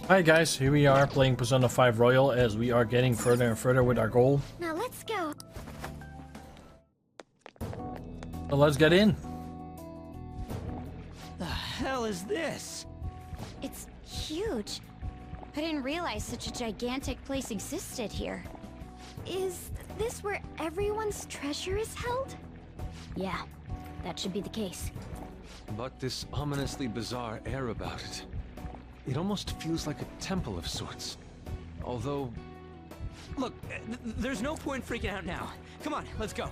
Hi guys, here we are playing Persona 5 Royal as we are getting further and further with our goal. Now let's go. So let's get in. The hell is this? It's huge. I didn't realize such a gigantic place existed here. Is this where everyone's treasure is held? Yeah, that should be the case. But this ominously bizarre air about it. It almost feels like a temple of sorts. Although... Look, there's no point freaking out now. Come on, let's go.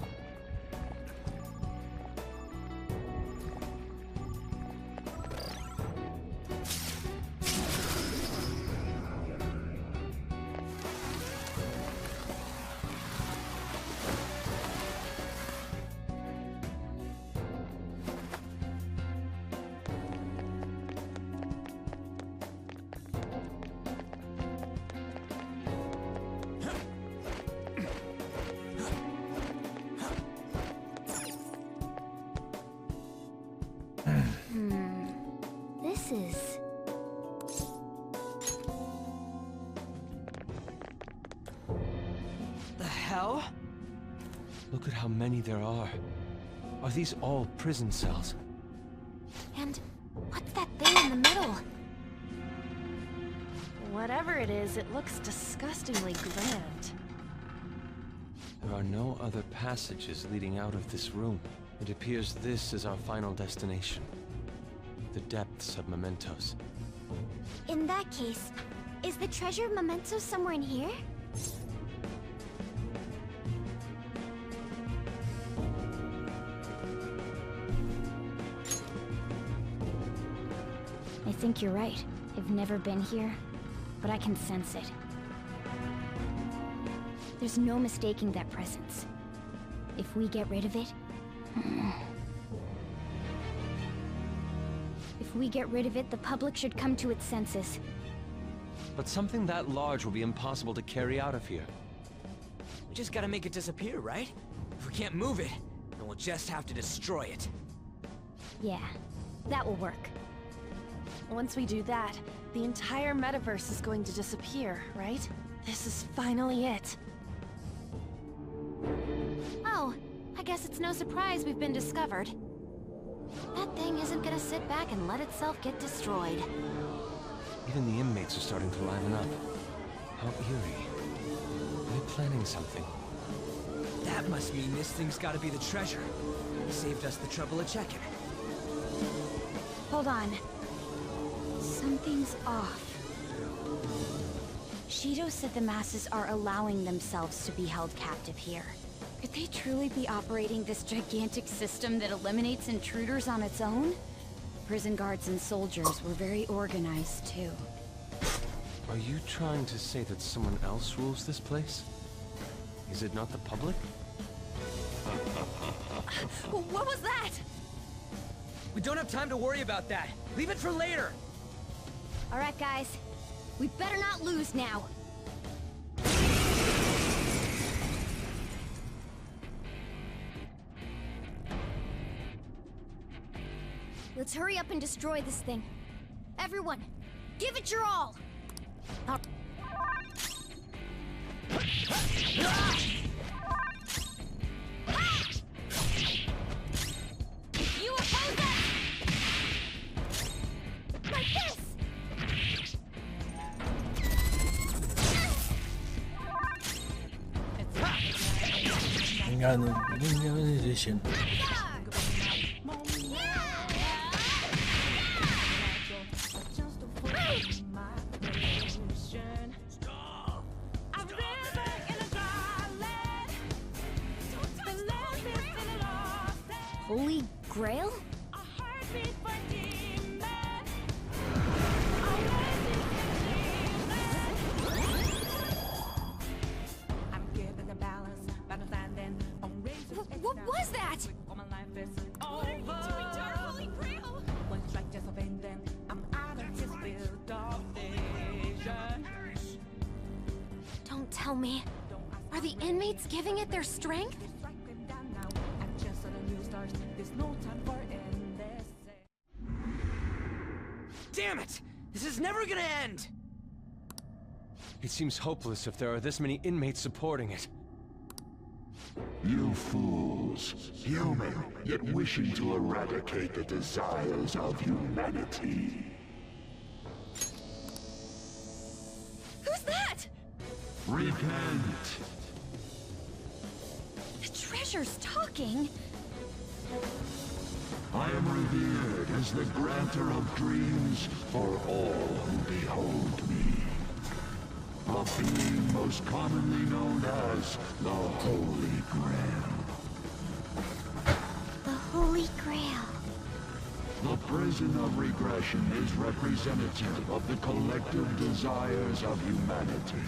This is... The hell? Look at how many there are. Are these all prison cells? And what's that thing in the middle? Whatever it is, it looks disgustingly grand. There are no other passages leading out of this room. It appears this is our final destination. The depths of mementos. In that case, is the treasure memento somewhere in here? I think you're right. I've never been here, but I can sense it. There's no mistaking that presence. If we get rid of it... If we get rid of it, the public should come to its senses. But something that large will be impossible to carry out of here. We just gotta make it disappear, right? If we can't move it, then we'll just have to destroy it. Yeah, that will work. Once we do that, the entire metaverse is going to disappear, right? This is finally it. Oh, I guess it's no surprise we've been discovered. That thing isn't gonna sit back and let itself get destroyed. Even the inmates are starting to liven up. How eerie. Are they planning something? That must mean this thing's gotta be the treasure. It saved us the trouble of checking. Hold on. Something's off. Shido said the masses are allowing themselves to be held captive here. Could they truly be operating this gigantic system that eliminates intruders on its own? Prison guards and soldiers were very organized, too. Are you trying to say that someone else rules this place? Is it not the public? What was that? We don't have time to worry about that. Leave it for later. All right, guys. We better not lose now. Let's hurry up and destroy this thing. Everyone, give it your all! You oppose us! Like this! Hang on, edition. Holy Grail? What was that? What are you doing to our Holy Grail? Don't tell me. Are the inmates giving it their strength? Damn it! This is never gonna end! It seems hopeless if there are this many inmates supporting it. You fools. Human, yet wishing to eradicate the desires of humanity. Who's that? Repent. The treasure's talking. I am revered as the granter of dreams for all who behold me. A being most commonly known as the Holy Grail. The Holy Grail. The prison of regression is representative of the collective desires of humanity.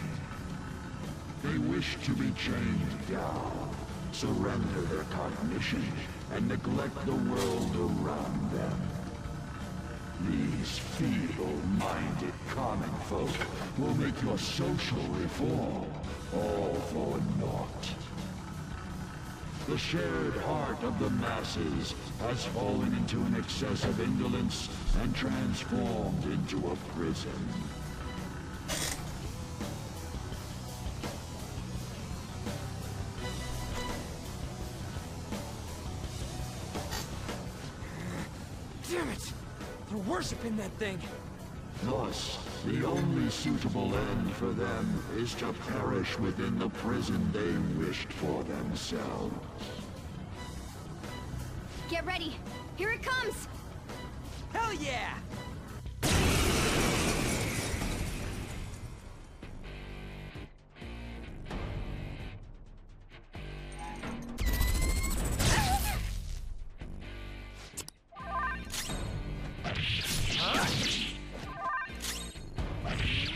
They wish to be chained down, surrender their cognition, and neglect the world around them. These feeble-minded common folk will make your social reform all for naught. The shared heart of the masses has fallen into an excess of indolence and transformed into a prison. Damn it! They're worshipping that thing! Thus, the only suitable end for them is to perish within the prison they wished for themselves. Get ready. Here it comes. Hell yeah!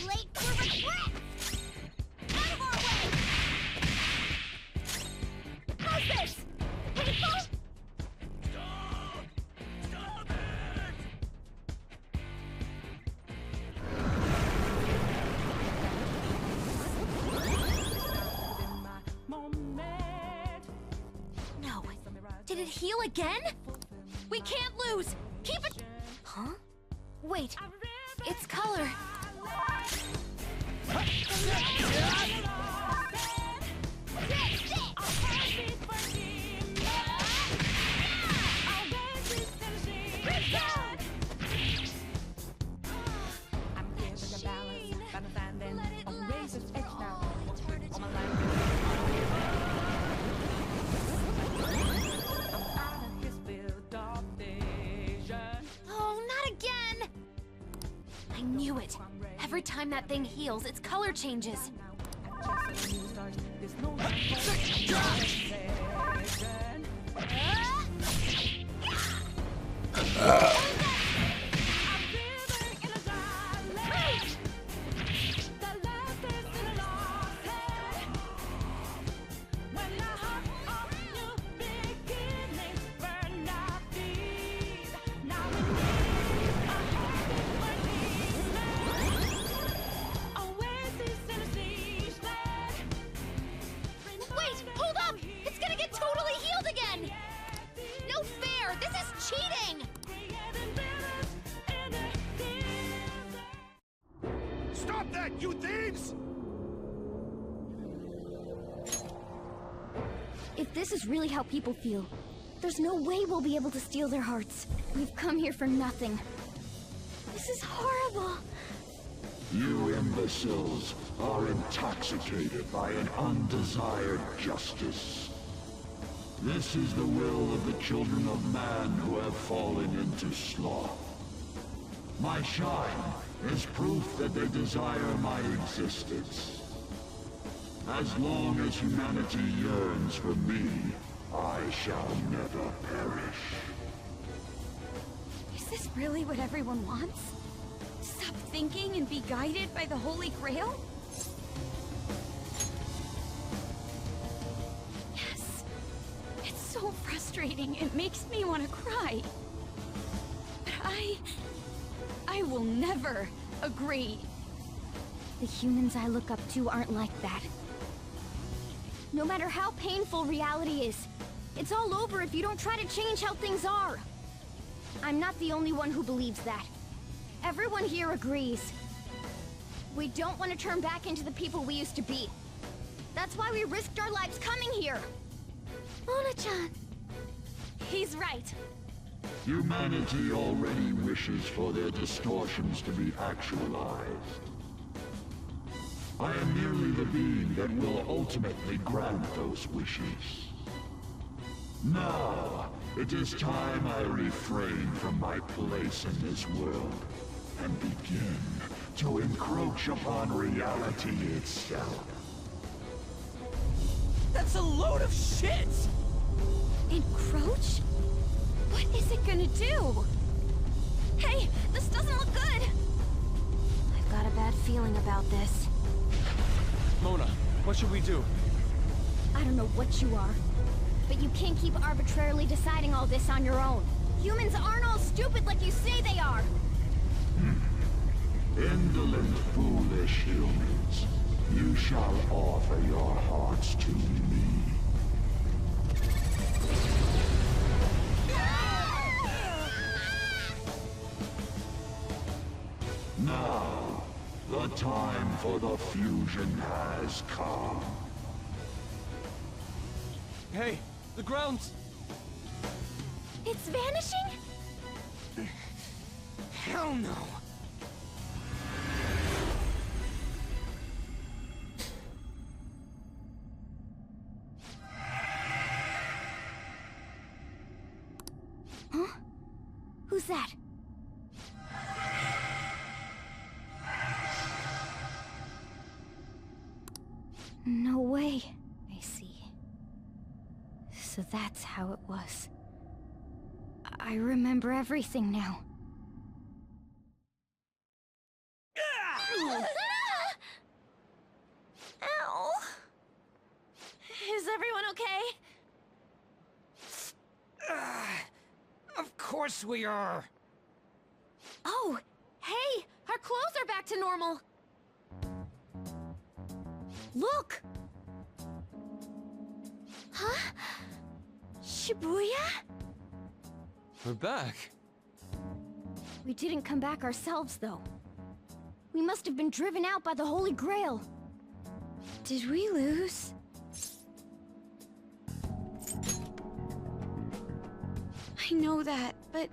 Late for regret! Out of our way! How's this? Painful? Stop it! No. Did it heal again? We can't lose! Keep it... Huh? Wait. Its color. Oh, not again! I knew it. Every time that thing heals, its color changes. Wait, hold up! It's gonna get totally healed again! No fair! This is cheating! Stop that, you thieves! If this is really how people feel, there's no way we'll be able to steal their hearts. We've come here for nothing. This is horrible. You imbeciles are intoxicated by an undesired justice. This is the will of the children of man who have fallen into sloth. My shine is proof that they desire my existence. As long as humanity yearns for me, I shall never perish. Is this really what everyone wants? Stop thinking and be guided by the Holy Grail? Yes. It's so frustrating. It makes me want to cry. But I will never agree. The humans I look up to aren't like that. No matter how painful reality is, it's all over if you don't try to change how things are. I'm not the only one who believes that. Everyone here agrees. We don't want to turn back into the people we used to be. That's why we risked our lives coming here. Mona-chan. He's right. Humanity already wishes for their distortions to be actualized. I am merely the being that will ultimately grant those wishes. Now, it is time I refrain from my place in this world and begin to encroach upon reality itself. That's a load of shit! Encroach? What is it gonna do? Hey, this doesn't look good! I've got a bad feeling about this. Mona, what should we do? I don't know what you are, but you can't keep arbitrarily deciding all this on your own. Humans aren't all stupid like you say they are! Indolent, foolish humans, you shall offer your hearts to me. Now, the time for the fusion has come. Hey, the ground's... It's vanishing? Hell no! Huh? Who's that? No way. I see. So that's how it was. I remember everything now. Ow! Is everyone okay? Of course we are! Oh, hey! Our clothes are back to normal! Look! Huh? Shibuya? We're back. We didn't come back ourselves, though. We must have been driven out by the Holy Grail. Did we lose? I know that, but...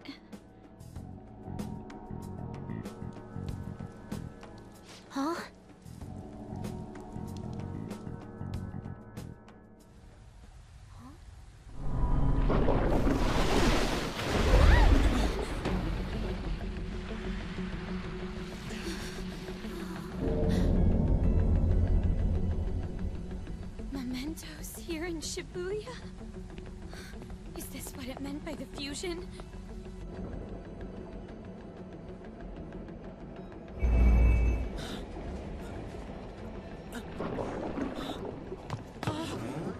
Huh? Mementos here in Shibuya? Is this what it meant by the fusion?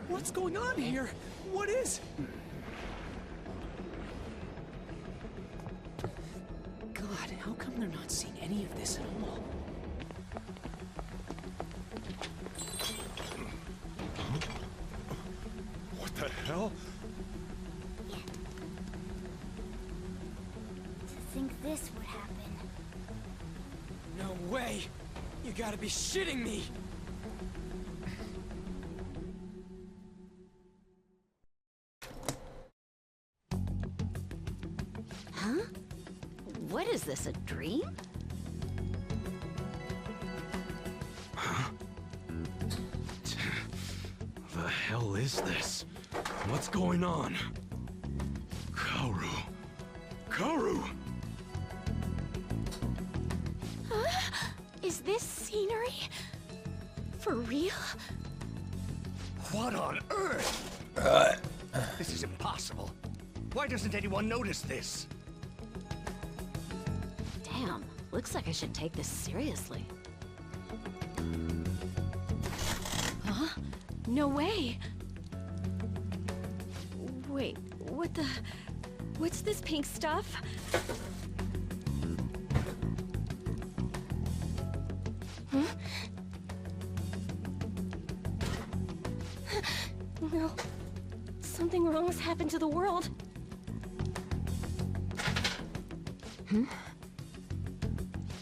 What's going on here? What is... God, how come they're not seeing any of this at all? What the hell? To think this would happen. No way! You gotta be shitting me! Huh? What is this, a dream? The hell is this? What's going on? Kaoru. Kaoru! Is this scenery? For real? What on earth? This is impossible. Why doesn't anyone notice this? Damn, looks like I should take this seriously. Huh? No way! Wait, what the... What's this pink stuff? Huh? No. Something wrong has happened to the world.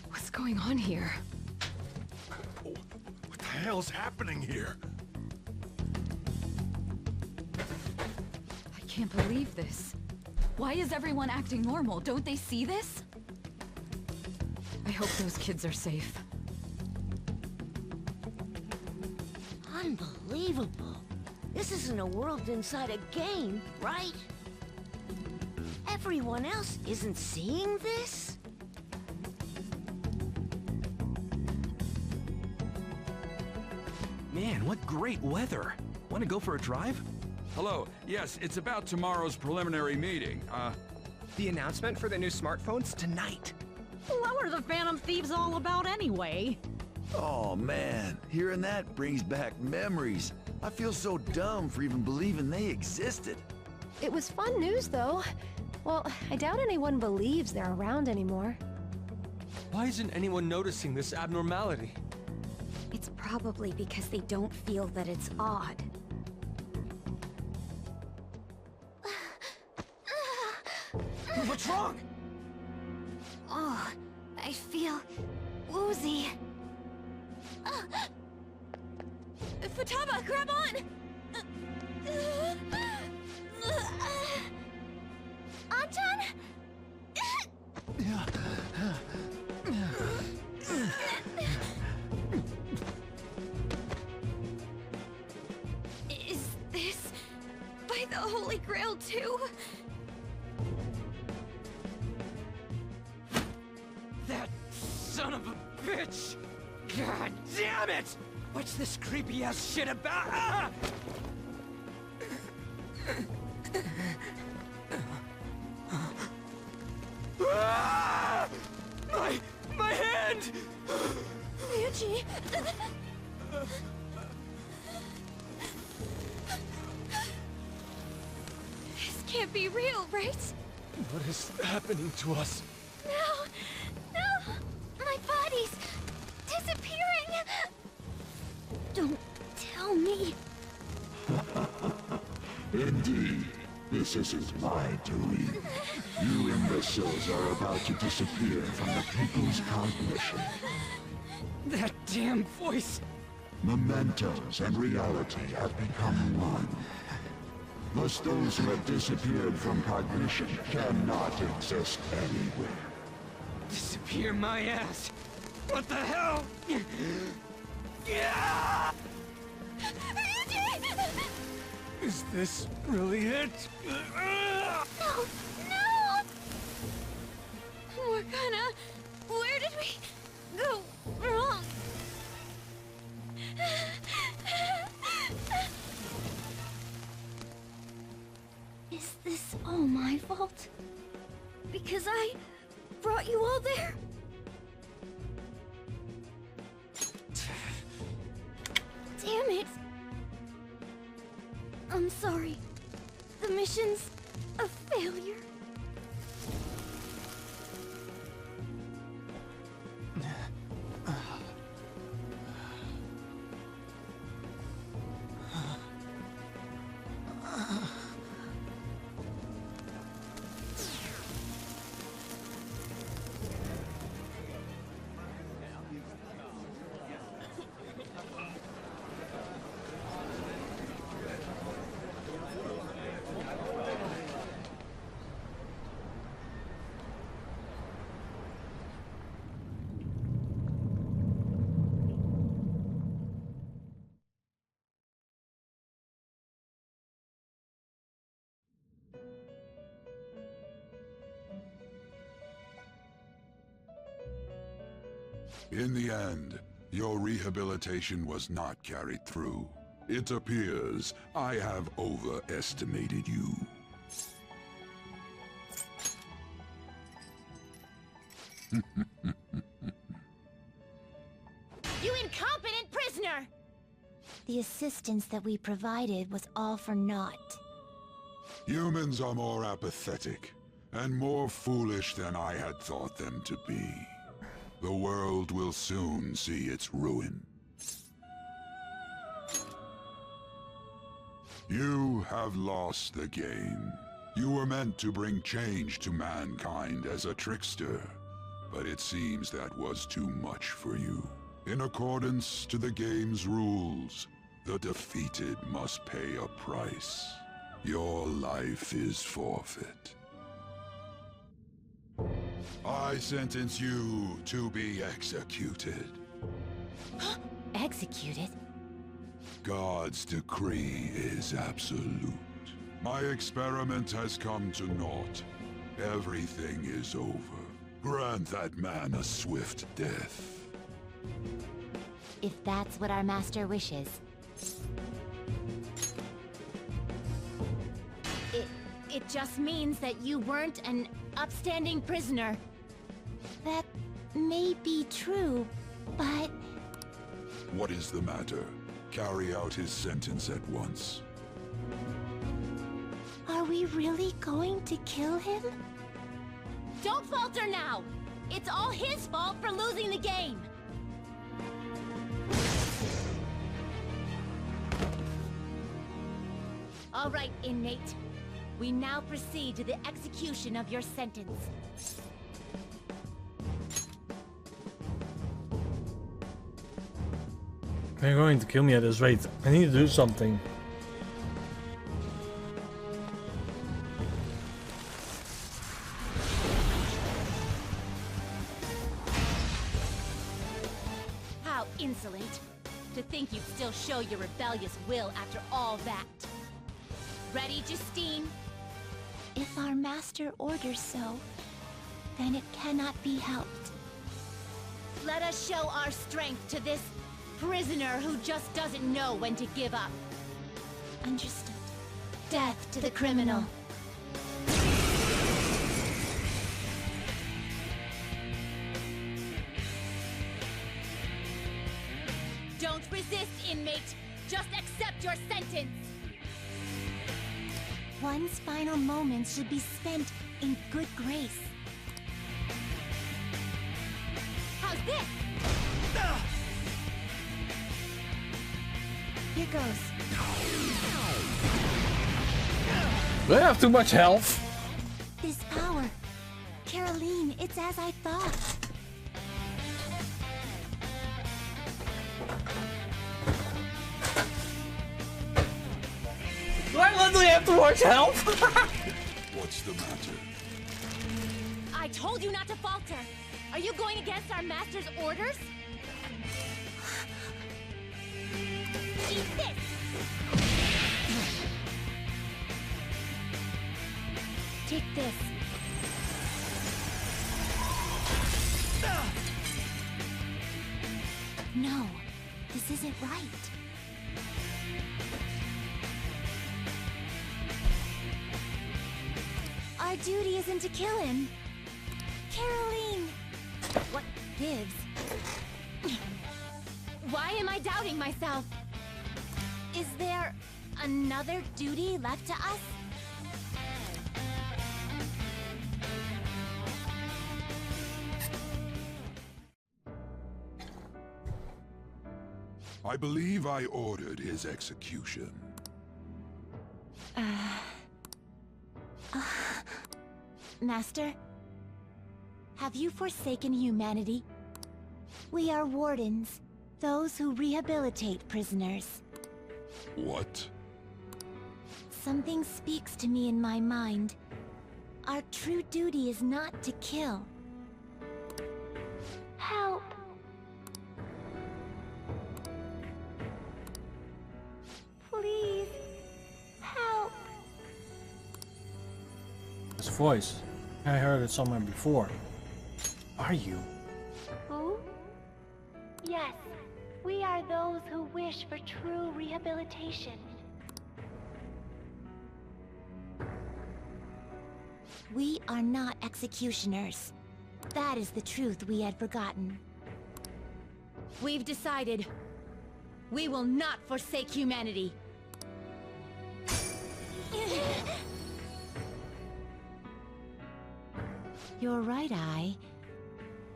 What's going on here? hell's happening here? I can't believe this. Why is everyone acting normal? Don't they see this? I hope those kids are safe. Unbelievable. This isn't a world inside a game, right? Everyone else isn't seeing this? Man, what great weather. Want to go for a drive? Hello. Yes, it's about tomorrow's preliminary meeting. The announcement for the new smartphones tonight. What were the Phantom Thieves all about anyway? Oh man, hearing that brings back memories. I feel so dumb for even believing they existed. It was fun news, though. Well, I doubt anyone believes they're around anymore. Why isn't anyone noticing this abnormality? It's probably because they don't feel that it's odd. What's wrong? Oh, I feel woozy. Futaba, grab on! Anton? Is this by the Holy Grail too? That son of a bitch! God damn it! What's this creepy ass shit about? Ah! Ah! My hand! Ryuji! This can't be real, right? What is happening to us? No! No! My body's disappearing! Don't tell me. Indeed, this isn't my doing. You imbeciles are about to disappear from the people's cognition. That damn voice! Mementos and reality have become one. Thus those who have disappeared from cognition cannot exist anywhere. Disappear my ass! What the hell? Yeah! Is this really it? No! No! Morgana, where did we go wrong? Is this all my fault? Because I brought you all there? Damn it! I'm sorry. The mission's a failure. In the end, your rehabilitation was not carried through. It appears I have overestimated you. You incompetent prisoner! The assistance that we provided was all for naught. Humans are more apathetic, and more foolish than I had thought them to be. The world will soon see its ruin. You have lost the game. You were meant to bring change to mankind as a trickster, but it seems that was too much for you. In accordance to the game's rules, the defeated must pay a price. Your life is forfeit. I sentence you to be executed. Executed? God's decree is absolute. My experiment has come to naught. Everything is over. Grant that man a swift death. If that's what our master wishes. It just means that you weren't an upstanding prisoner. That may be true, but... What is the matter? Carry out his sentence at once. Are we really going to kill him? Don't falter now! It's all his fault for losing the game! All right, inmate. We now proceed to the execution of your sentence. They're going to kill me at this rate. I need to do something. How insolent. To think you'd still show your rebellious will after all that. Ready, Justine? If our master orders so, then it cannot be helped. Let us show our strength to this prisoner who just doesn't know when to give up. Understood. Death to the criminal. Don't resist, inmate. Just accept your sentence. One's final moments should be spent in good grace. How's this? Here goes. Do I have too much health? This power. Caroline, it's as I thought. Do I literally have too much health? What's the matter? I told you not to falter. Are you going against our master's orders? Eat this! Take this. No, this isn't right. Our duty isn't to kill him. Caroline! What gives? Why am I doubting myself? Is there another duty left to us? I believe I ordered his execution. Master, have you forsaken humanity? We are wardens, those who rehabilitate prisoners. What? Something speaks to me in my mind. Our true duty is not to kill. Help! Please, help! This voice. I heard it somewhere before. Are you? Who? Yes, we are those who wish for true rehabilitation. We are not executioners. That is the truth we had forgotten. We've decided. We will not forsake humanity. Your right eye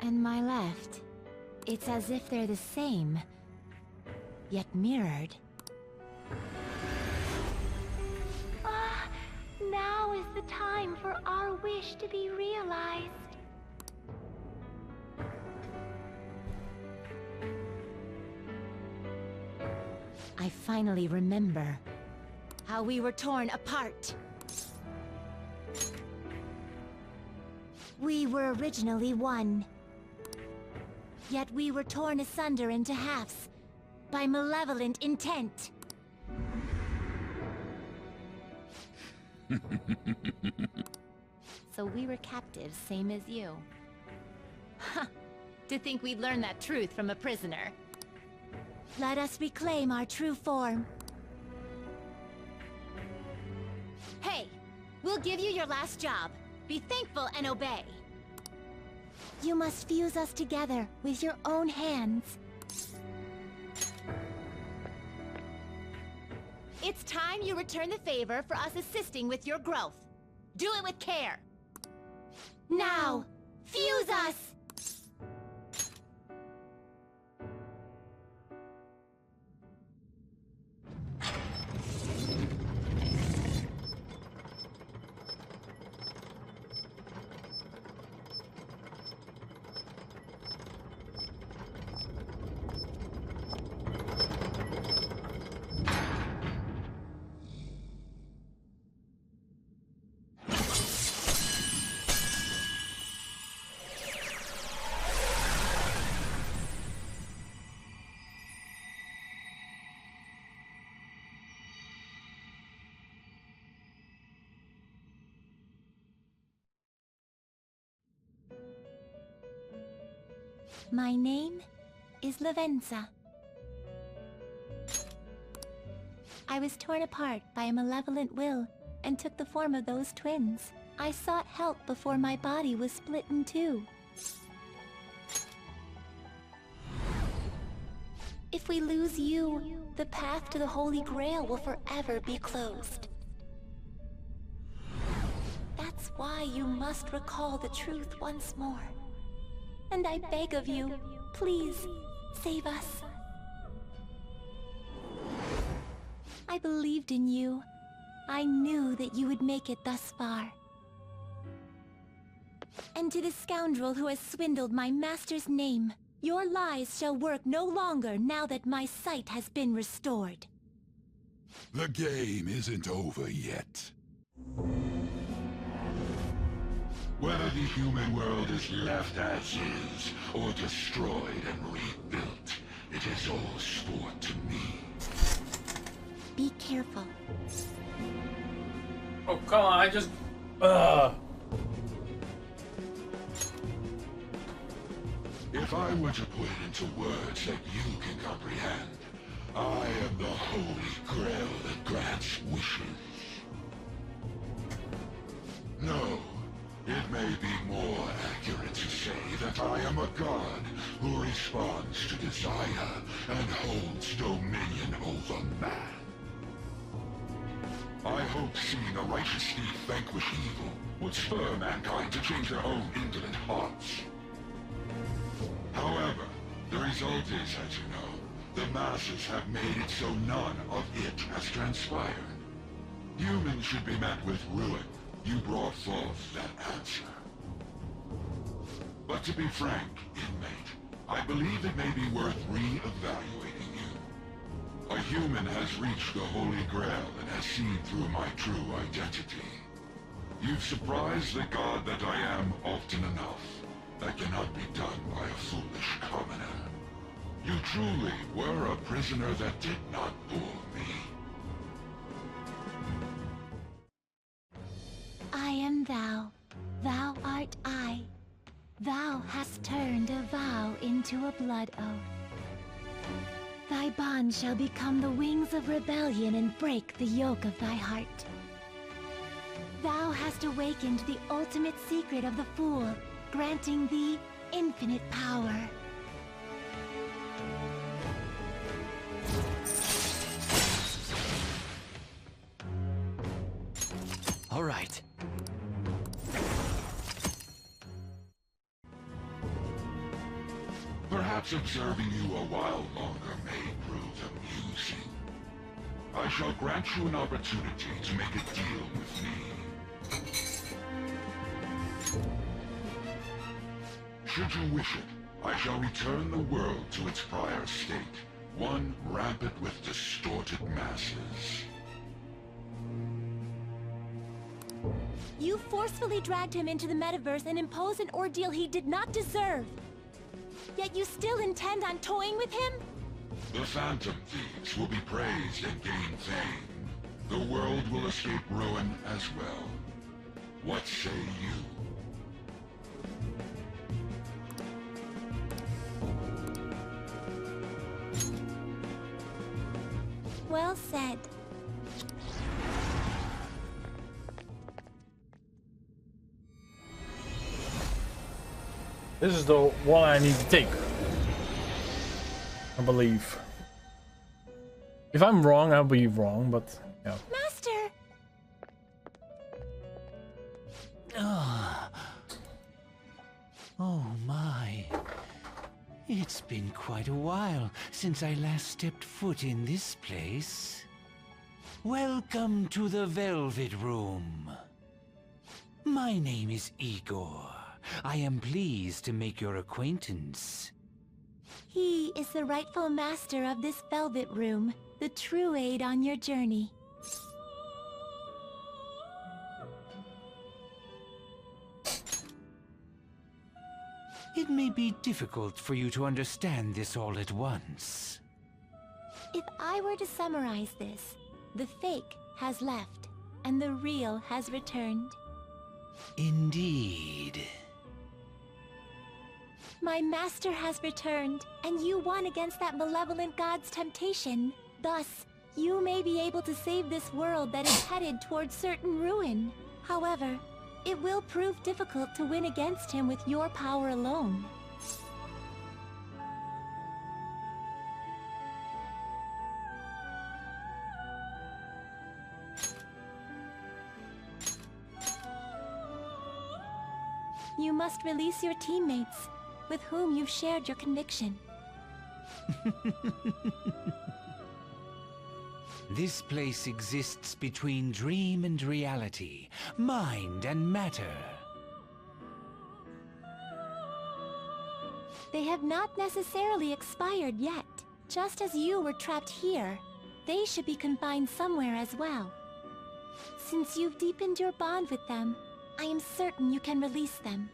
and my left. It's as if they're the same, yet mirrored. Now is the time for our wish to be realized. I finally remember how we were torn apart. We were originally one. Yet we were torn asunder into halves by malevolent intent. So we were captives, same as you. Huh. To think we'd learn that truth from a prisoner. Let us reclaim our true form. Hey, we'll give you your last job. Be thankful and obey. You must fuse us together with your own hands. It's time you return the favor for us assisting with your growth. Do it with care. Now, fuse us! My name is Lavenza. I was torn apart by a malevolent will and took the form of those twins. I sought help before my body was split in two. If we lose you, the path to the Holy Grail will forever be closed. That's why you must recall the truth once more. And I beg of you, please, save us. I believed in you. I knew that you would make it thus far. And to the scoundrel who has swindled my master's name, your lies shall work no longer now that my sight has been restored. The game isn't over yet. Whether the human world is left as is, or destroyed and rebuilt, it is all sport to me. Be careful. Oh, come on, I just... If I were to put it into words that you can comprehend, I am the Holy Grail that grants wishes. No. It may be more accurate to say that I am a god who responds to desire and holds dominion over man. I hope seeing a righteous thief vanquish evil would spur mankind to change their own indolent hearts. However, the result is, as you know, the masses have made it so none of it has transpired. Humans should be met with ruin. You brought forth that answer. But to be frank, inmate, I believe it may be worth re-evaluating you. A human has reached the Holy Grail and has seen through my true identity. You've surprised the god that I am often enough. That cannot be done by a foolish commoner. You truly were a prisoner that did not bore me. I am thou, thou art I. Thou hast turned a vow into a blood oath. Thy bond shall become the wings of rebellion and break the yoke of thy heart. Thou hast awakened the ultimate secret of the Fool, granting thee infinite power. All right. Perhaps observing you a while longer may prove amusing. I shall grant you an opportunity to make a deal with me. Should you wish it, I shall return the world to its prior state, one rampant with distorted masses. You forcefully dragged him into the metaverse and imposed an ordeal he did not deserve. Yet you still intend on toying with him? The Phantom Thieves will be praised and gain fame. The world will escape ruin as well. What say you? Well said. This is the one I need to take. I believe. If I'm wrong, I'll be wrong, but yeah. Master! Oh my. It's been quite a while since I last stepped foot in this place. Welcome to the Velvet Room. My name is Igor. I am pleased to make your acquaintance. He is the rightful master of this Velvet Room, the true aid on your journey. It may be difficult for you to understand this all at once. If I were to summarize this, the fake has left, and the real has returned. Indeed. My master has returned, and you won against that malevolent god's temptation. Thus, you may be able to save this world that is headed towards certain ruin. However, it will prove difficult to win against him with your power alone. You must release your teammates, with whom you've shared your conviction. This place exists between dream and reality, mind and matter. They have not necessarily expired yet. Just as you were trapped here, they should be confined somewhere as well. Since you've deepened your bond with them, I am certain you can release them.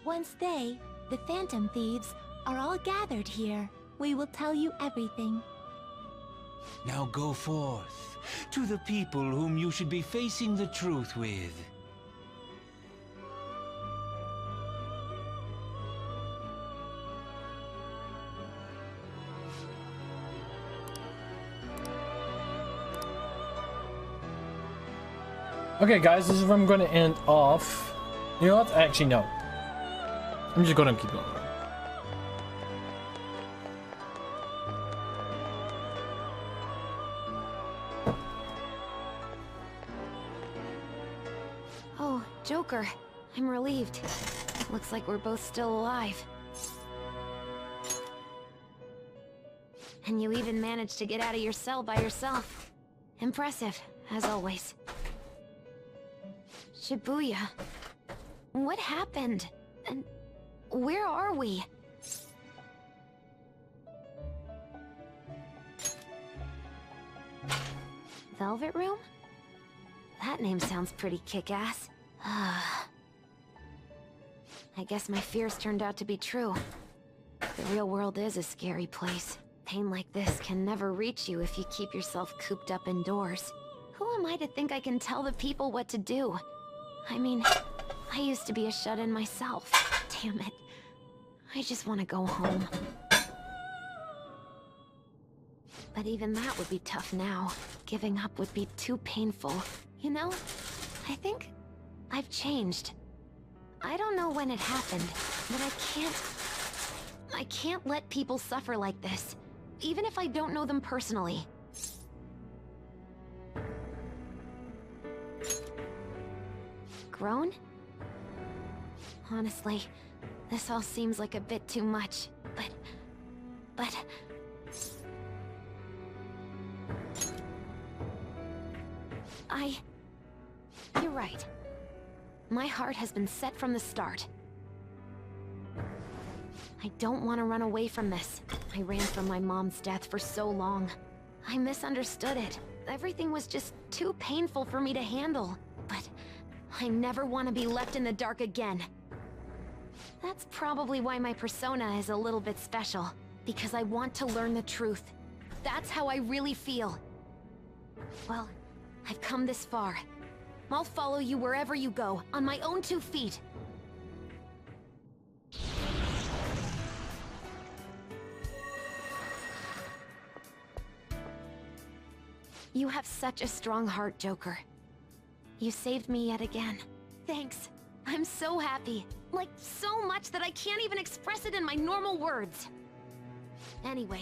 Once they, the Phantom Thieves, are all gathered here, we will tell you everything. Now go forth, to the people whom you should be facing the truth with. Okay, guys, this is where I'm going to end off. You know what? Actually, no. I'm just going to keep going. Oh, Joker. I'm relieved. Looks like we're both still alive. And you even managed to get out of your cell by yourself. Impressive, as always. Shibuya. What happened? And where are we? Velvet Room? That name sounds pretty kick-ass. I guess my fears turned out to be true. The real world is a scary place. Pain like this can never reach you if you keep yourself cooped up indoors. Who am I to think I can tell the people what to do? I mean, I used to be a shut-in myself. Damn it. I just want to go home. But even that would be tough now. Giving up would be too painful. You know, I think I've changed. I don't know when it happened, but I can't let people suffer like this, even if I don't know them personally. Grown? Honestly, this all seems like a bit too much, but... You're right. My heart has been set from the start. I don't want to run away from this. I ran from my mom's death for so long. I misunderstood it. Everything was just too painful for me to handle. But I never want to be left in the dark again. That's probably why my persona is a little bit special. Because I want to learn the truth. That's how I really feel. Well, I've come this far. I'll follow you wherever you go, on my own 2 feet. You have such a strong heart, Joker. You saved me yet again. Thanks. I'm so happy. Like, so much that I can't even express it in my normal words. Anyway,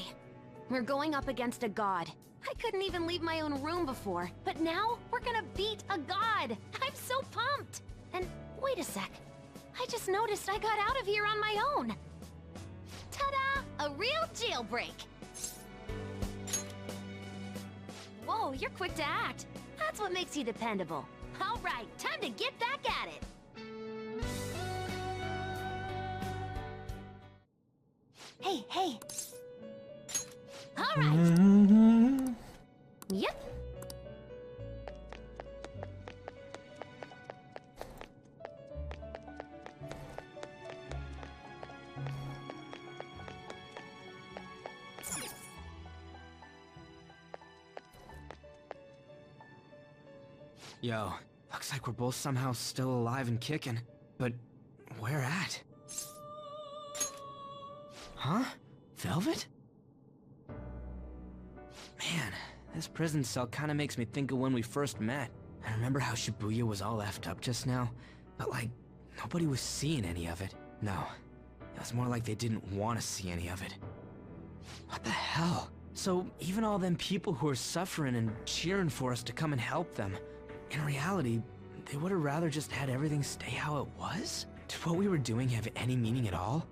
we're going up against a god. I couldn't even leave my own room before, but now we're gonna beat a god! I'm so pumped! And wait a sec. I just noticed I got out of here on my own. Ta-da! A real jailbreak! Whoa, you're quick to act. That's what makes you dependable. All right, time to get back at it. Hey. All right. Yep. Yo, looks like we're both somehow still alive and kicking. But where at? Huh? Velvet? Man, this prison cell kinda makes me think of when we first met. I remember how Shibuya was all effed up just now, but like, nobody was seeing any of it. No, it was more like they didn't want to see any of it. What the hell? So even all them people who are suffering and cheering for us to come and help them, in reality, they would have rather just had everything stay how it was? Did what we were doing have any meaning at all?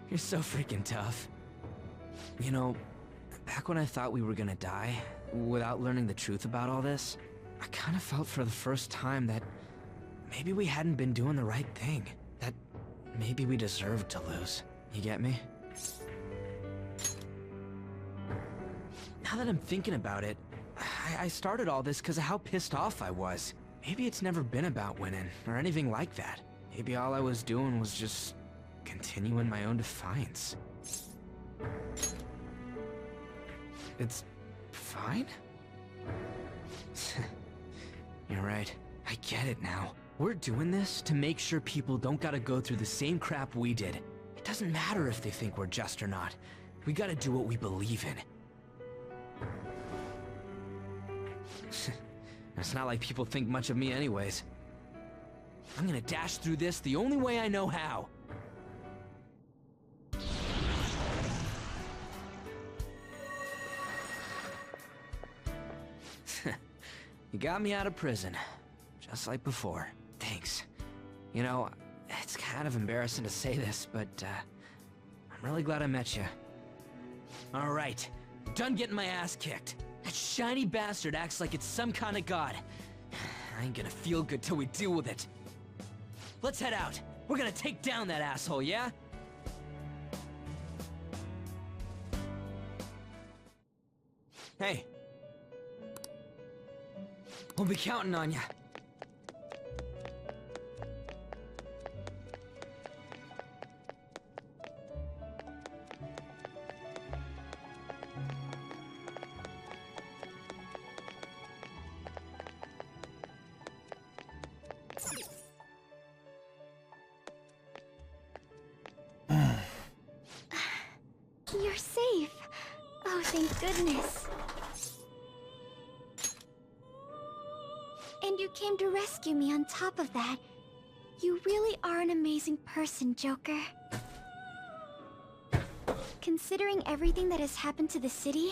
You're so freaking tough. You know, back when I thought we were gonna die, without learning the truth about all this, I kinda felt for the first time that maybe we hadn't been doing the right thing. That maybe we deserved to lose. You get me? Now that I'm thinking about it, I started all this because of how pissed off I was. Maybe it's never been about winning, or anything like that. Maybe all I was doing was just continuing my own defiance. It's fine? You're right. I get it now. We're doing this to make sure people don't gotta go through the same crap we did. It doesn't matter if they think we're just or not. We gotta do what we believe in. It's not like people think much of me anyways. I'm gonna dash through this the only way I know how. You got me out of prison, just like before. Thanks. You know, it's kind of embarrassing to say this, but I'm really glad I met you. All right, done getting my ass kicked. That shiny bastard acts like it's some kind of god. I ain't gonna feel good till we deal with it. Let's head out. We're gonna take down that asshole, yeah? Hey. We'll be counting on ya. You're safe. Oh, thank goodness. And you came to rescue me on top of that. You really are an amazing person, Joker. Considering everything that has happened to the city,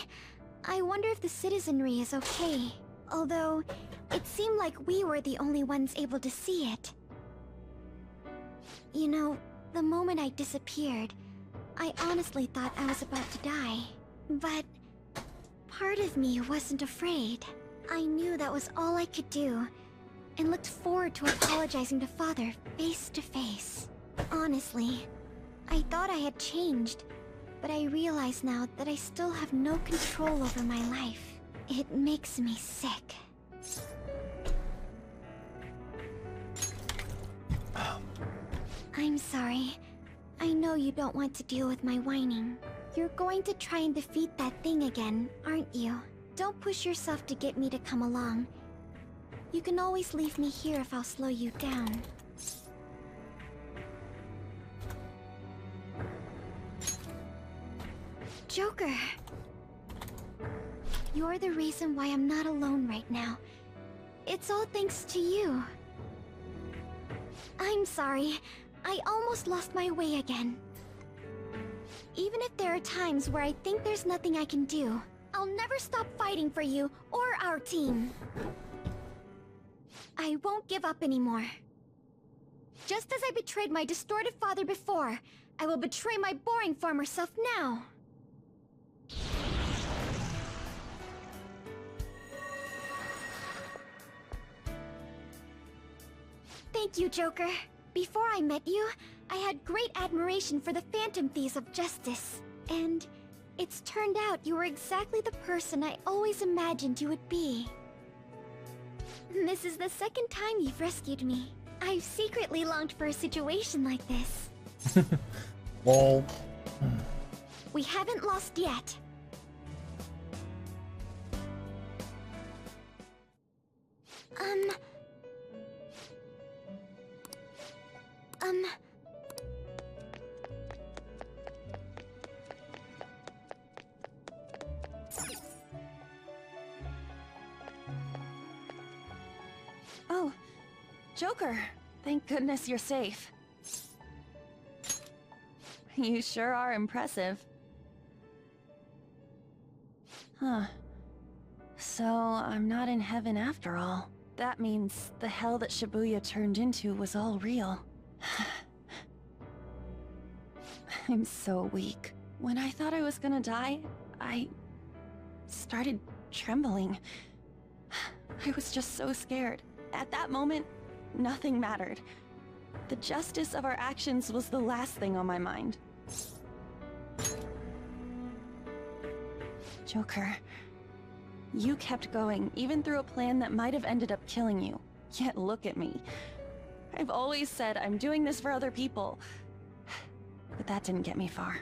I wonder if the citizenry is okay. Although, it seemed like we were the only ones able to see it. You know, the moment I disappeared, I honestly thought I was about to die. But part of me wasn't afraid. I knew that was all I could do, and looked forward to apologizing to Father face to face. Honestly, I thought I had changed, but I realize now that I still have no control over my life. It makes me sick. I'm sorry. I know you don't want to deal with my whining. You're going to try and defeat that thing again, aren't you? Don't push yourself to get me to come along. You can always leave me here if I'll slow you down. Joker! You're the reason why I'm not alone right now. It's all thanks to you. I'm sorry. I almost lost my way again. Even if there are times where I think there's nothing I can do, I'll never stop fighting for you or our team. I won't give up anymore. Just as I betrayed my distorted father before, I will betray my boring former self now. Thank you, Joker. Before I met you, I had great admiration for the Phantom Thieves of Justice. And it's turned out you were exactly the person I always imagined you would be. This is the second time you've rescued me. I've secretly longed for a situation like this. Lol. We haven't lost yet. Oh, Joker. Thank goodness you're safe. You sure are impressive. Huh. So, I'm not in heaven after all. That means the hell that Shibuya turned into was all real. I'm so weak. When I thought I was gonna die, I started trembling. I was just so scared. At that moment, nothing mattered. The justice of our actions was the last thing on my mind. Joker, you kept going, even through a plan that might have ended up killing you. Yet look at me. I've always said I'm doing this for other people. But that didn't get me far.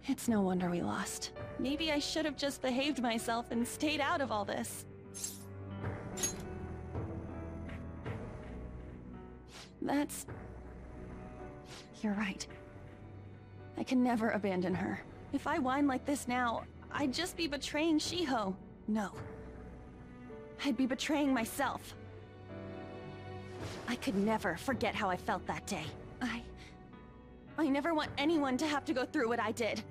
It's no wonder we lost. Maybe I should have just behaved myself and stayed out of all this. You're right. I can never abandon her. If I whine like this now, I'd just be betraying Shiho. No. I'd be betraying myself. I could never forget how I felt that day. I never want anyone to have to go through what I did.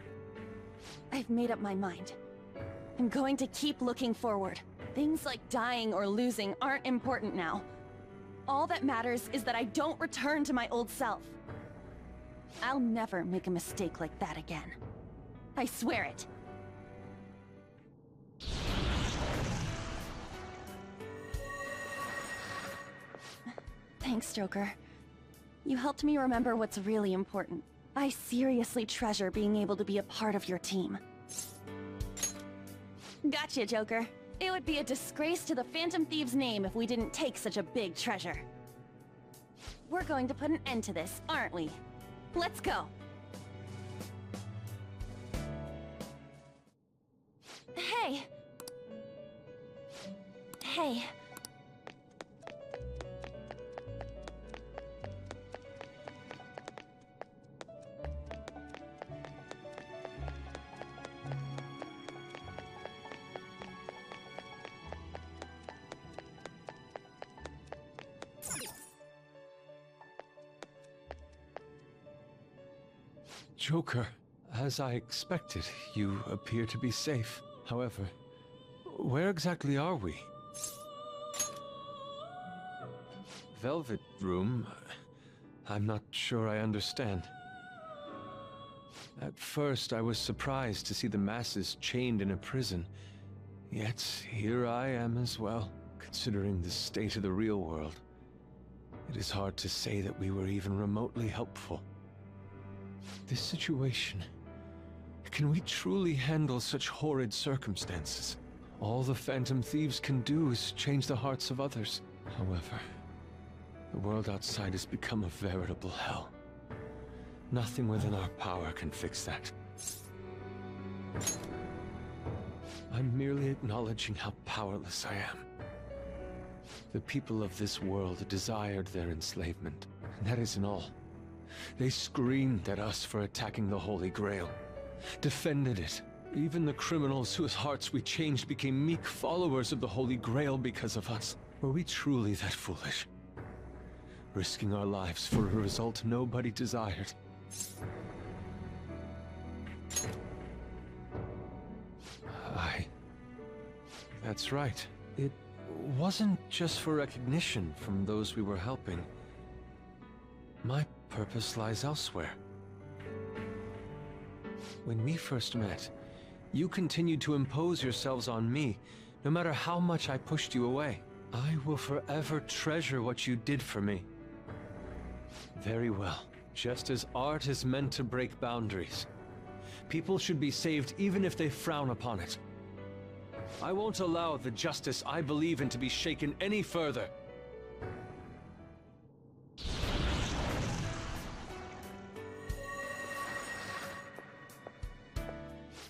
I've made up my mind. I'm going to keep looking forward. Things like dying or losing aren't important now. All that matters is that I don't return to my old self. I'll never make a mistake like that again. I swear it. Thanks, Joker. You helped me remember what's really important. I seriously treasure being able to be a part of your team. Gotcha, Joker. It would be a disgrace to the Phantom Thieves' name if we didn't take such a big treasure. We're going to put an end to this, aren't we? Let's go! Hey! Hey. Joker, as I expected, you appear to be safe. However, where exactly are we? Velvet Room? I'm not sure I understand. At first, I was surprised to see the masses chained in a prison. Yet, here I am as well, considering the state of the real world. It is hard to say that we were even remotely helpful. This situation... Can we truly handle such horrid circumstances? All the Phantom Thieves can do is change the hearts of others. However, the world outside has become a veritable hell. Nothing within our power can fix that. I'm merely acknowledging how powerless I am. The people of this world desired their enslavement, and that isn't all. They screamed at us for attacking the Holy Grail, defended it. Even the criminals whose hearts we changed became meek followers of the Holy Grail because of us. Were we truly that foolish? Risking our lives for a result nobody desired. That's right. It wasn't just for recognition from those we were helping. My purpose lies elsewhere. When we first met, you continued to impose yourselves on me, no matter how much I pushed you away. I will forever treasure what you did for me. Very well. Just as art is meant to break boundaries, people should be saved even if they frown upon it. I won't allow the justice I believe in to be shaken any further.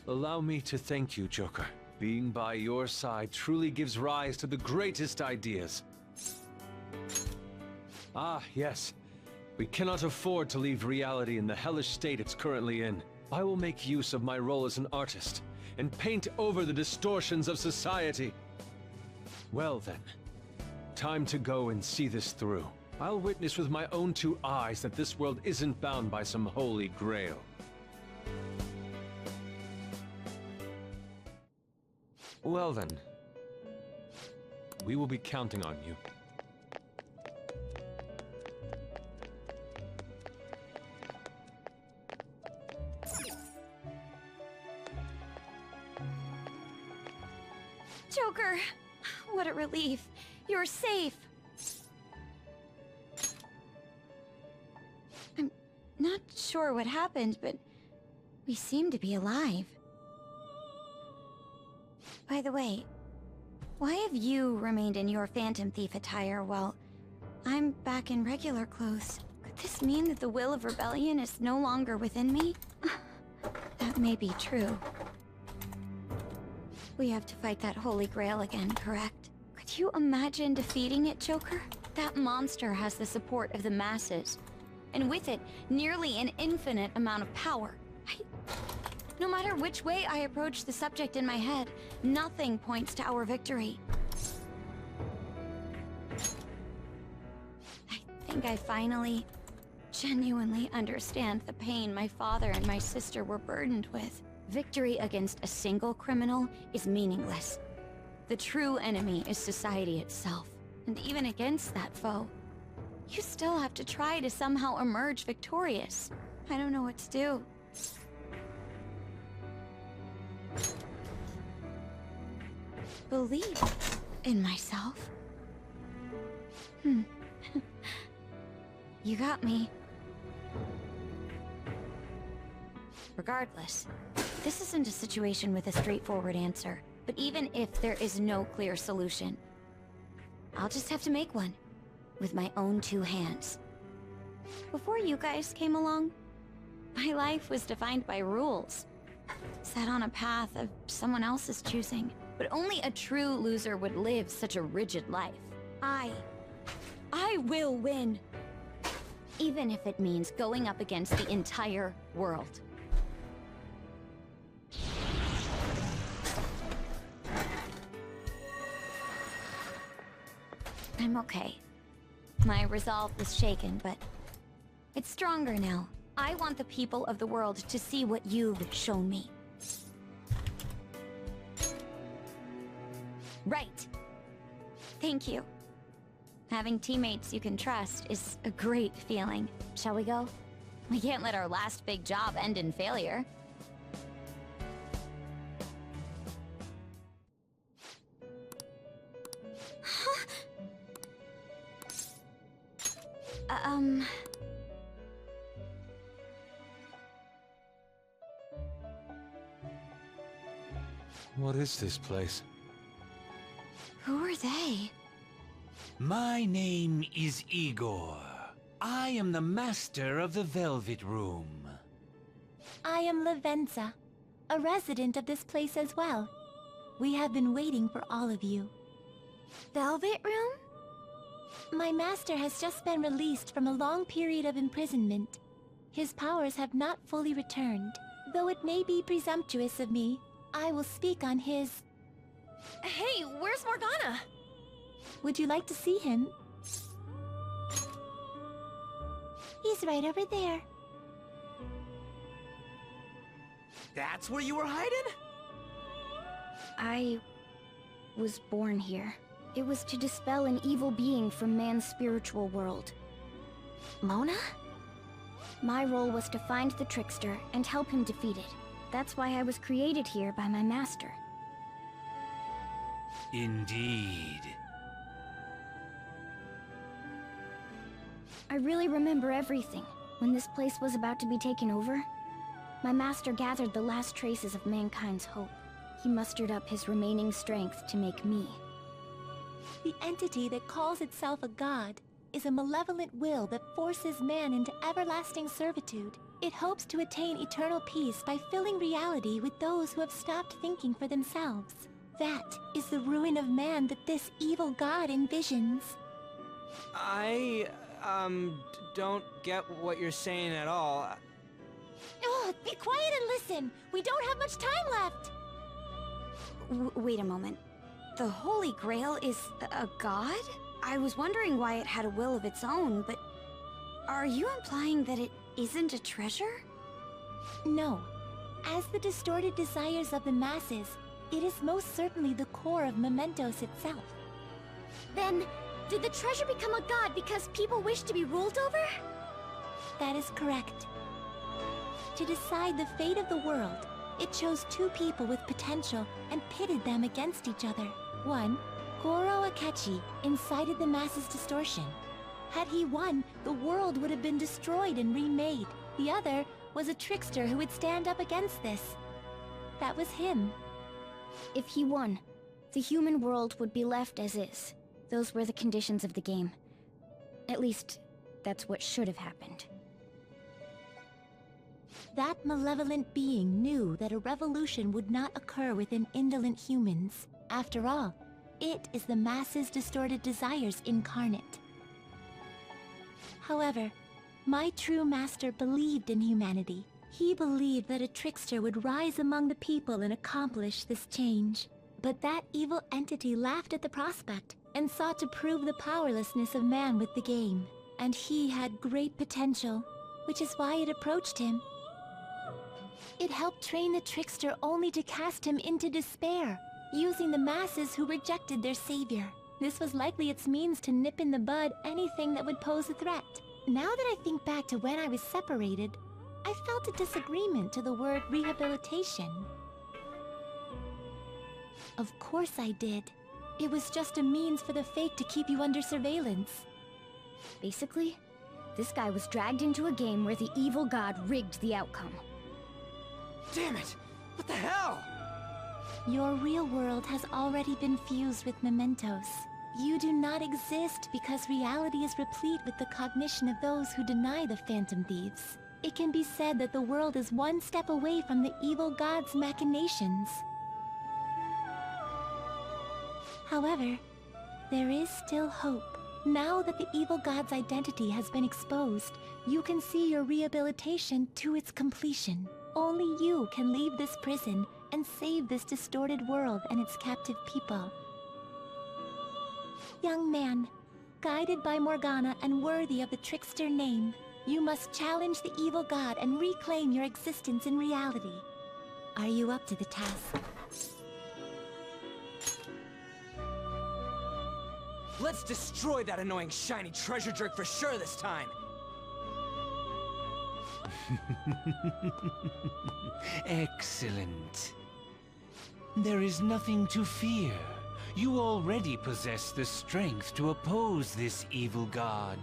Allow me to thank you, Joker. Being by your side truly gives rise to the greatest ideas. Ah, yes. We cannot afford to leave reality in the hellish state it's currently in. I will make use of my role as an artist and paint over the distortions of society. Well then, time to go and see this through. I'll witness with my own two eyes that this world isn't bound by some holy grail. Well then, we will be counting on you. Joker! What a relief. You're safe. I'm not sure what happened, but we seem to be alive. By the way, why have you remained in your Phantom Thief attire while I'm back in regular clothes? Could this mean that the will of rebellion is no longer within me? That may be true. We have to fight that Holy Grail again, correct? Could you imagine defeating it, Joker? That monster has the support of the masses, and with it, nearly an infinite amount of power. No matter which way I approach the subject in my head, nothing points to our victory. I think I finally, genuinely understand the pain my father and my sister were burdened with. Victory against a single criminal is meaningless. The true enemy is society itself. And even against that foe, you still have to try to somehow emerge victorious. I don't know what to do. Believe in myself? You got me. Regardless, this isn't a situation with a straightforward answer. But even if there is no clear solution, I'll just have to make one, with my own two hands. Before you guys came along, my life was defined by rules. Set on a path of someone else's choosing. But only a true loser would live such a rigid life. I will win. Even if it means going up against the entire world. I'm okay. My resolve was shaken, but it's stronger now. I want the people of the world to see what you've shown me. Right. Thank you. Having teammates you can trust is a great feeling. Shall we go? We can't let our last big job end in failure. What is this place? Who are they? My name is Igor. I am the master of the Velvet Room. I am Lavenza, a resident of this place as well. We have been waiting for all of you. Velvet Room? My master has just been released from a long period of imprisonment. His powers have not fully returned. Though it may be presumptuous of me, I will speak on his... Hey, where's Morgana? Would you like to see him? He's right over there. That's where you were hiding? I was born here. It was to dispel an evil being from man's spiritual world. Mona? My role was to find the trickster and help him defeat it. That's why I was created here by my master. Indeed. I really remember everything. When this place was about to be taken over, my master gathered the last traces of mankind's hope. He mustered up his remaining strength to make me. The entity that calls itself a god is a malevolent will that forces man into everlasting servitude. It hopes to attain eternal peace by filling reality with those who have stopped thinking for themselves. That is the ruin of man that this evil god envisions. I, don't get what you're saying at all. Oh, be quiet and listen! We don't have much time left! Wait a moment. The Holy Grail is a god? I was wondering why it had a will of its own, but... Are you implying that it isn't a treasure? No. As the distorted desires of the masses, it is most certainly the core of Mementos itself. Then, did the treasure become a god because people wish to be ruled over? That is correct. To decide the fate of the world, it chose two people with potential and pitted them against each other. One, Goro Akechi, incited the masses' distortion. Had he won, the world would have been destroyed and remade. The other was a trickster who would stand up against this. That was him. If he won, the human world would be left as is. Those were the conditions of the game. At least, that's what should have happened. That malevolent being knew that a revolution would not occur within indolent humans. After all, it is the masses' distorted desires incarnate. However, my true master believed in humanity. He believed that a trickster would rise among the people and accomplish this change. But that evil entity laughed at the prospect and sought to prove the powerlessness of man with the game. And he had great potential, which is why it approached him. It helped train the trickster only to cast him into despair, using the masses who rejected their savior. This was likely its means to nip in the bud anything that would pose a threat. Now that I think back to when I was separated, I felt a disagreement to the word rehabilitation. Of course I did. It was just a means for the fake to keep you under surveillance. Basically, this guy was dragged into a game where the evil god rigged the outcome. Damn it! What the hell? Your real world has already been fused with Mementos. You do not exist because reality is replete with the cognition of those who deny the Phantom Thieves. It can be said that the world is one step away from the evil god's machinations. However, there is still hope. Now that the evil god's identity has been exposed, you can see your rehabilitation to its completion. Only you can leave this prison and save this distorted world and its captive people. Young man, guided by Morgana and worthy of the trickster name, you must challenge the evil god and reclaim your existence in reality. Are you up to the task? Let's destroy that annoying shiny treasure jerk for sure this time! Excellent. There is nothing to fear. You already possess the strength to oppose this evil god.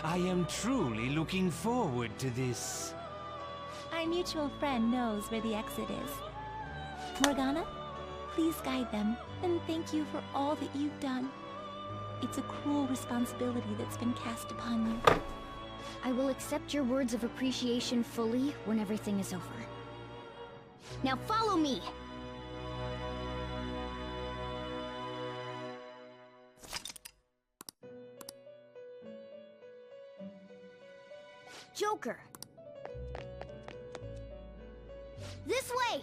I am truly looking forward to this. Our mutual friend knows where the exit is. Morgana, please guide them, and thank you for all that you've done. It's a cruel responsibility that's been cast upon you. I will accept your words of appreciation fully when everything is over. Now follow me! Joker! This way!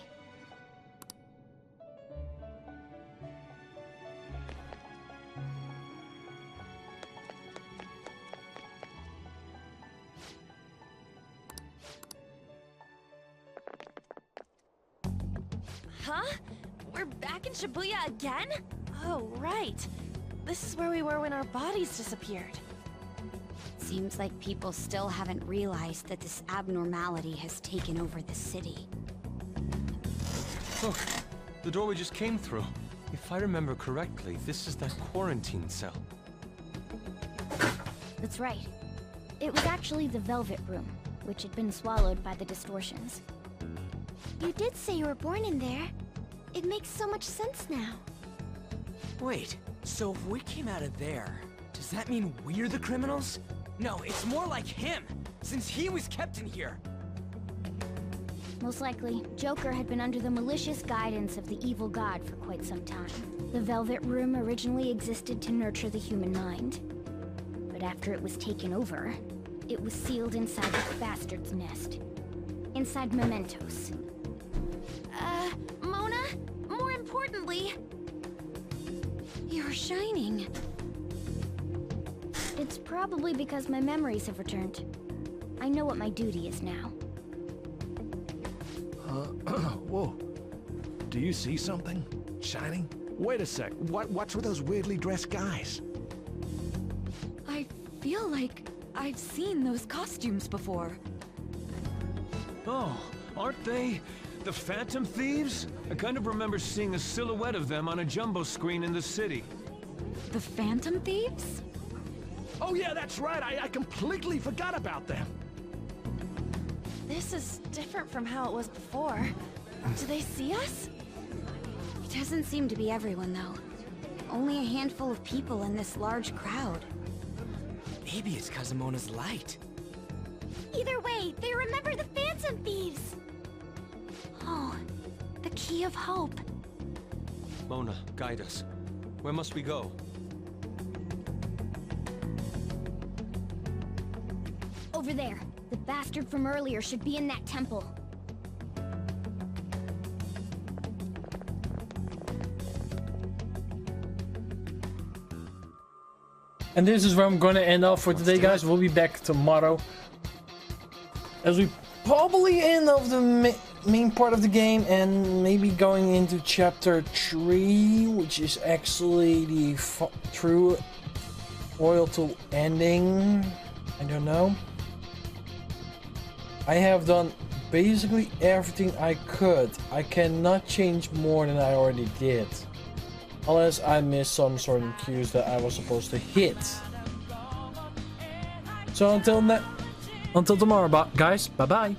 Huh? We're back in Shibuya again? Oh, right. This is where we were when our bodies disappeared. Seems like people still haven't realized that this abnormality has taken over the city. Look, the door we just came through. If I remember correctly, this is that quarantine cell. That's right. It was actually the Velvet Room, which had been swallowed by the distortions. You did say you were born in there. It makes so much sense now. Wait, so if we came out of there, does that mean we're the criminals? No, it's more like him, since he was kept in here. Most likely, Joker had been under the malicious guidance of the evil god for quite some time. The Velvet Room originally existed to nurture the human mind. But after it was taken over, it was sealed inside the bastard's nest. Inside mementos. Mona? More importantly... You're shining. It's probably because my memories have returned. I know what my duty is now. Whoa. Do you see something? Shining? Wait a sec. What's with those weirdly dressed guys? I feel like I've seen those costumes before. Oh, aren't they the Phantom Thieves? I kind of remember seeing a silhouette of them on a jumbo screen in the city. The Phantom Thieves? Oh yeah, that's right. I completely forgot about them. This is different from how it was before. Do they see us? It doesn't seem to be everyone, though. Only a handful of people in this large crowd. Maybe it's Kazumona's light. Either way, they remember the Phantom Thieves! Oh, the Key of Hope. Mona, guide us. Where must we go? Over there. The bastard from earlier should be in that temple. And this is where I'm gonna end off for today, guys. We'll be back tomorrow as we probably end of the main part of the game and maybe going into chapter 3, which is actually the true royal ending. I don't know. I have done basically everything I could. I cannot change more than I already did. Unless I missed some sort of cues that I was supposed to hit. So until tomorrow, guys, bye-bye.